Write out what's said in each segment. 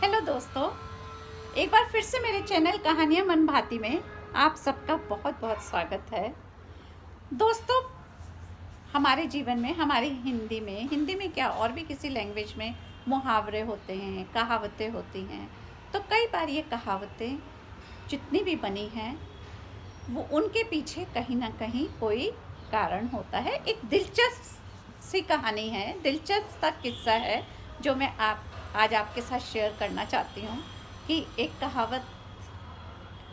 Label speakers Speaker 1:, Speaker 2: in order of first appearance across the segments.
Speaker 1: Hello दोस्तों, एक बार फिर से मेरे चैनल कहानियाँ मन भाती में आप सबका बहुत बहुत स्वागत है। दोस्तों, हमारे जीवन में, हमारी हिंदी में क्या और भी किसी लैंग्वेज में मुहावरे होते हैं, कहावतें होती हैं। तो कई बार ये कहावतें जितनी भी बनी हैं वो उनके पीछे कहीं ना कहीं कोई कारण होता है। एक दिलचस्प सी कहानी है, दिलचस्प सा किस्सा है जो मैं आज आपके साथ शेयर करना चाहती हूँ कि एक कहावत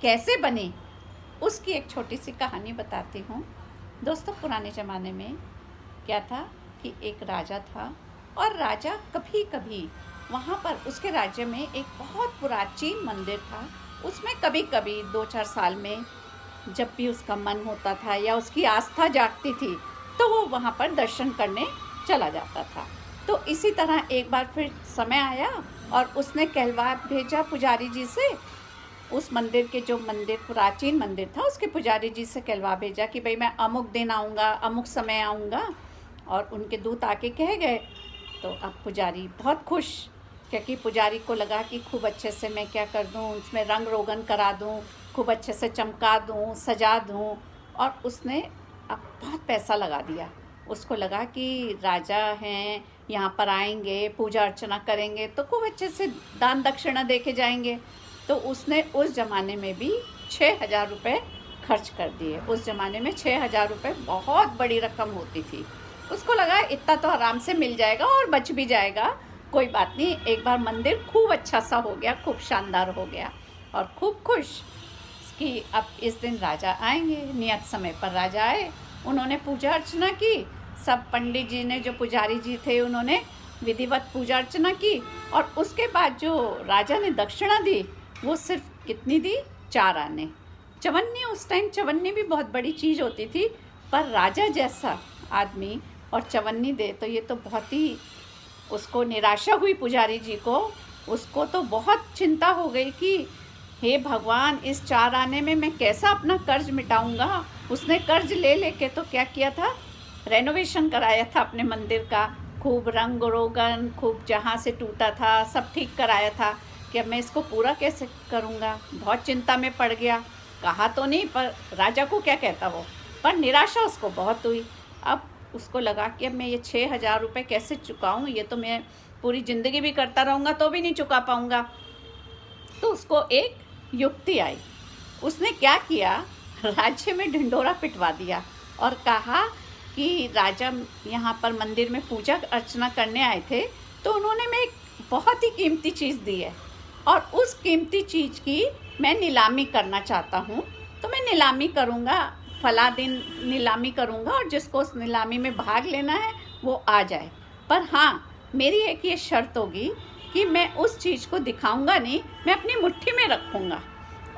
Speaker 1: कैसे बनी, उसकी एक छोटी सी कहानी बताती हूँ। दोस्तों, पुराने ज़माने में क्या था कि एक राजा था और राजा कभी कभी वहाँ पर उसके राज्य में एक बहुत प्राचीन मंदिर था। उसमें कभी कभी 2-4 साल में जब भी उसका मन होता था या उसकी आस्था जागती थी तो वो वहाँ पर दर्शन करने चला जाता था। तो इसी तरह एक बार फिर समय आया और उसने कहलवा भेजा पुजारी जी से। उस मंदिर के जो प्राचीन मंदिर था उसके पुजारी जी से कहलवा भेजा कि भाई मैं अमुक दिन आऊँगा, अमुक समय आऊँगा। और उनके दूत आके कह गए। तो अब पुजारी बहुत खुश, क्योंकि पुजारी को लगा कि खूब अच्छे से मैं क्या कर दूँ, उसमें रंग रोगन करा दूँ, खूब अच्छे से चमका दूँ, सजा दूँ। और उसने अब बहुत पैसा लगा दिया। उसको लगा कि राजा हैं, यहाँ पर आएंगे, पूजा अर्चना करेंगे तो खूब अच्छे से दान दक्षिणा दे के जाएंगे। तो उसने उस ज़माने में भी 6,000 रुपये खर्च कर दिए। उस ज़माने में 6,000 रुपये बहुत बड़ी रकम होती थी। उसको लगा इतना तो आराम से मिल जाएगा और बच भी जाएगा, कोई बात नहीं। एक बार मंदिर खूब अच्छा सा हो गया, खूब शानदार हो गया और खूब खुश कि अब इस दिन राजा आएंगे। नियत समय पर राजा आए, उन्होंने पूजा अर्चना की। सब पंडित जी ने, जो पुजारी जी थे, उन्होंने विधिवत पूजा अर्चना की। और उसके बाद जो राजा ने दक्षिणा दी वो सिर्फ कितनी दी? 4 आने। चवन्नी, उस टाइम चवन्नी भी बहुत बड़ी चीज़ होती थी, पर राजा जैसा आदमी और चवन्नी दे तो ये तो बहुत ही, उसको निराशा हुई पुजारी जी को। उसको तो बहुत चिंता हो गई कि हे भगवान, इस 4 आने में मैं कैसा अपना कर्ज मिटाऊंगा। उसने कर्ज ले लेके तो क्या किया था, रेनोवेशन कराया था अपने मंदिर का, खूब रंग रोगन, खूब जहाँ से टूटा था सब ठीक कराया था कि अब मैं इसको पूरा कैसे करूँगा। बहुत चिंता में पड़ गया। कहा तो नहीं, पर राजा को क्या कहता वो, पर निराशा उसको बहुत हुई। अब उसको लगा कि अब मैं ये 6,000 रुपये कैसे चुकाऊँ, ये तो मैं पूरी ज़िंदगी भी करता रहूँगा तो भी नहीं चुका पाऊँगा। तो उसको एक युक्ति आई। उसने क्या किया, राज्य में ढिंढोरा पिटवा दिया और कहा कि राजा यहाँ पर मंदिर में पूजा अर्चना करने आए थे तो उन्होंने मैं एक बहुत ही कीमती चीज़ दी है और उस कीमती चीज़ की मैं नीलामी करना चाहता हूँ। तो मैं नीलामी करूँगा, फला दिन नीलामी करूँगा और जिसको उस नीलामी में भाग लेना है वो आ जाए। पर हाँ, मेरी एक ये शर्त होगी कि मैं उस चीज़ को दिखाऊँगा नहीं, मैं अपनी मुट्ठी में रखूँगा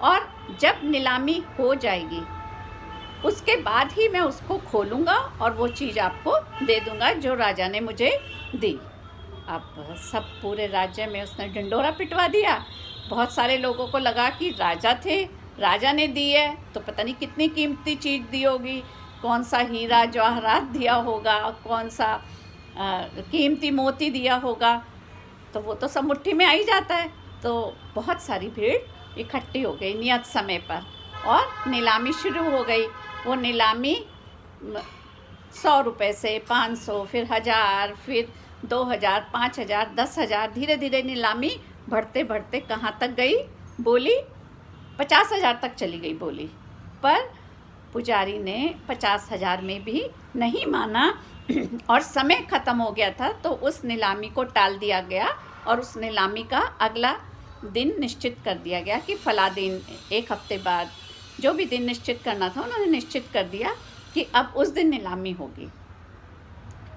Speaker 1: और जब नीलामी हो जाएगी उसके बाद ही मैं उसको खोलूँगा और वो चीज़ आपको दे दूँगा जो राजा ने मुझे दी। अब सब पूरे राज्य में उसने ढिंढोरा पिटवा दिया। बहुत सारे लोगों को लगा कि राजा थे, राजा ने दी है तो पता नहीं कितनी कीमती चीज़ दी होगी, कौन सा हीरा जवाहरात दिया होगा, कौन सा कीमती मोती दिया होगा। तो वो तो सब मुट्ठी में आ ही जाता है। तो बहुत सारी भीड़ इकट्ठी हो गई नियत समय पर और नीलामी शुरू हो गई। वो नीलामी 100 रुपये से 500, फिर 1000, फिर 2000, 5000, 10,000, धीरे धीरे नीलामी बढ़ते बढ़ते कहाँ तक गई, बोली 50,000 तक चली गई बोली। पर पुजारी ने 50,000 में भी नहीं माना और समय ख़त्म हो गया था। तो उस नीलामी को टाल दिया गया और उस नीलामी का अगला दिन निश्चित कर दिया गया कि फला दिन, 1 हफ्ते बाद, जो भी दिन निश्चित करना था उन्होंने निश्चित कर दिया कि अब उस दिन नीलामी होगी।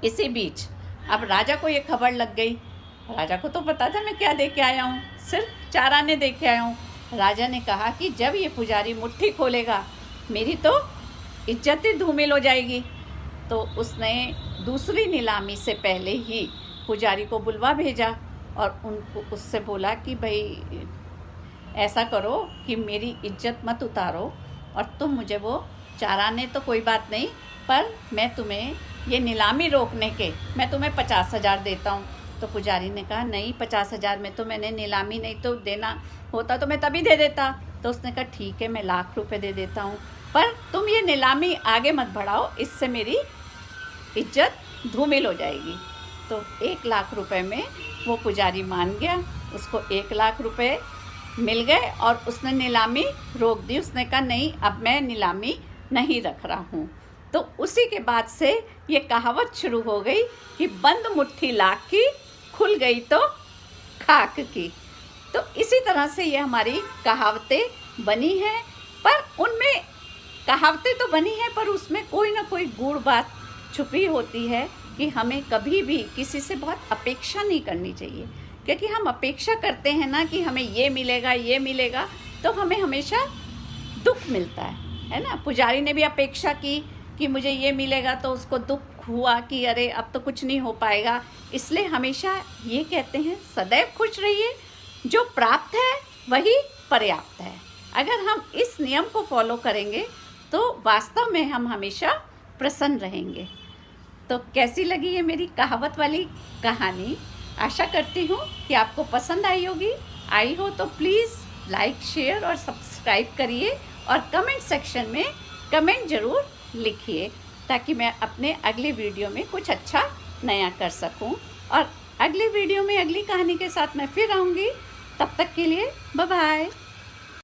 Speaker 1: इसी बीच अब राजा को ये खबर लग गई। राजा को तो पता था मैं क्या दे के आया हूँ, सिर्फ 4 आने दे के आया हूँ। राजा ने कहा कि जब ये पुजारी मुट्ठी खोलेगा मेरी तो इज्जत ही धूमिल हो जाएगी। तो उसने दूसरी नीलामी से पहले ही पुजारी को बुलवा भेजा और उनको उससे बोला कि भाई ऐसा करो कि मेरी इज्जत मत उतारो और तुम मुझे वो 4 आने तो कोई बात नहीं, पर मैं तुम्हें ये नीलामी रोकने के मैं तुम्हें 50,000 देता हूँ। तो पुजारी ने कहा नहीं, 50,000 में तो मैंने नीलामी नहीं तो देना होता तो मैं तभी दे देता। तो उसने कहा ठीक है, मैं ₹1,00,000 दे देता हूँ, पर तुम ये नीलामी आगे मत बढ़ाओ, इससे मेरी इज्जत धूमिल हो जाएगी। तो ₹1,00,000 में वो पुजारी मान गया, उसको ₹1,00,000 मिल गए और उसने नीलामी रोक दी। उसने कहा नहीं, अब मैं नीलामी नहीं रख रहा हूँ। तो उसी के बाद से ये कहावत शुरू हो गई कि बंद मुट्ठी लाख की, खुल गई तो खाक की। तो इसी तरह से ये हमारी कहावतें बनी हैं, पर उनमें कहावतें तो बनी हैं पर उसमें कोई ना कोई गूढ़ बात छुपी होती है कि हमें कभी भी किसी से बहुत अपेक्षा नहीं करनी चाहिए, क्योंकि हम अपेक्षा करते हैं ना कि हमें ये मिलेगा, तो हमें हमेशा दुख मिलता है ना। पुजारी ने भी अपेक्षा की कि मुझे ये मिलेगा, तो उसको दुख हुआ कि अरे अब तो कुछ नहीं हो पाएगा। इसलिए हमेशा ये कहते हैं सदैव खुश रहिए, जो प्राप्त है वही पर्याप्त है। अगर हम इस नियम को फॉलो करेंगे तो वास्तव में हम हमेशा प्रसन्न रहेंगे। तो कैसी लगी ये मेरी कहावत वाली कहानी? आशा करती हूँ कि आपको पसंद आई होगी। आई हो तो प्लीज़ लाइक, शेयर और सब्सक्राइब करिए और कमेंट सेक्शन में कमेंट ज़रूर लिखिए, ताकि मैं अपने अगले वीडियो में कुछ अच्छा नया कर सकूं। और अगले वीडियो में अगली कहानी के साथ मैं फिर आऊँगी। तब तक के लिए बाय बाय।